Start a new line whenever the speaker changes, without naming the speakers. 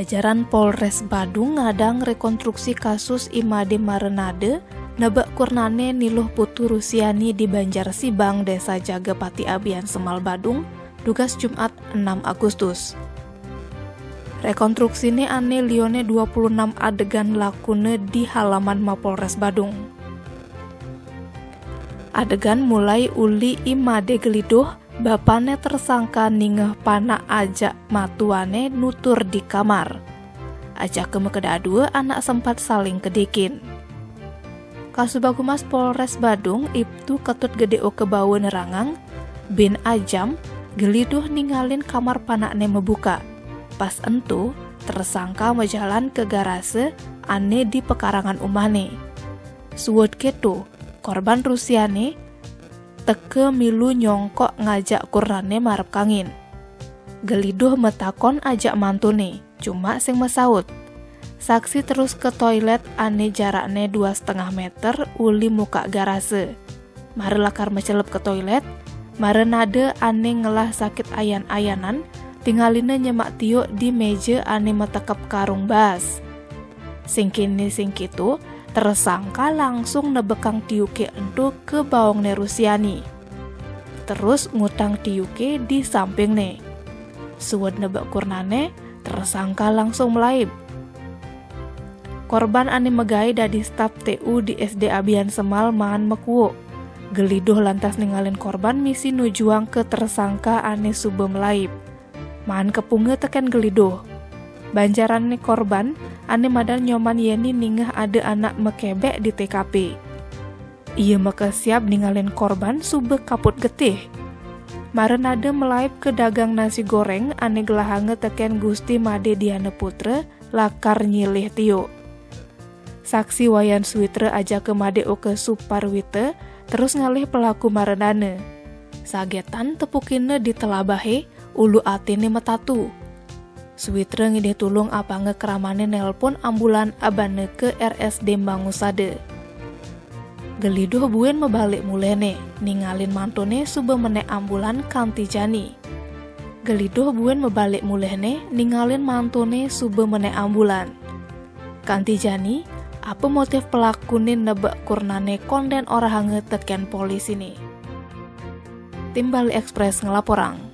Jajaran Polres Badung ngadang rekonstruksi kasus Imade Marenade nebak kurnane niluh putu Rusiani di Banjarsibang, Desa Jagapati Abian Semal Badung, tugas Jumat 6 Agustus. Rekonstruksi ini ane lione 26 adegan lakune di halaman Mapolres Badung. Adegan mulai uli Imade geliduh, bapane tersangka ningeh pana ajak matuane nutur di kamar. Ajak kedua anak sempat saling kedekin. Kasubagumas Polres Badung Ibtu Ketut Gede o Kebawa nerangang, bin Ajam geliduh ninggalin kamar panakne mebuka. Pas entu tersangka mejalan ke garase ane di pekarangan umane. Suwut ketu korban Rusiane teke milu nyongkok ngajak kurane marep kangin. Geliduh metakon ajak mantune, cuma sing mesaut. Saksi terus ke toilet ane jarakne 2,5 meter uli muka garase. Mare lakar mecelep ke toilet, Marenade ane ngelah sakit ayan-ayanan, tinggaline nyemak tiuk di meja ane metekep karung bas. Sing kitu tersangka langsung nebekang tiuke entu ke baongne Rusiani. Terus ngutang tiuke di sampingne. Suwed nebek kurnane, tersangka langsung melaib. Korban ane megai dadi staf TU di SD Abian Semal mangan mekuo. Geliduh lantas ninggalin korban misi nujuang ke tersangka ane sube melaib. Mangan kepunge teken geliduh. Banjaran nih korban, ane madal nyoman yeni ningah ada anak mekebek di TKP. Ia meke siap ninggalin korban sube kaput getih. Marenade melaip ke dagang nasi goreng ane gelahange teken Gusti Made Diana Putra lakar nyilih tio. Saksi Wayan Suwitra aja ke Made Oke Suparwite terus ngalih pelaku Marenane. Sagetan tepukine di telabahe ulu atine metatu. Suwitra ngide tulung apa ngekeramane nelpon ambulan abane ke RSD Mangusade. Geliduh buen mebalik mulene, ningalin mantone sube menek ambulan kanti jani. Geliduh buen mebalik mulene, ningalin mantone sube menek ambulan. Kanti jani, apa motif pelakunin nebak kurnane konden orang hange teken polisi nih. Tim Bali Express ngelaporang.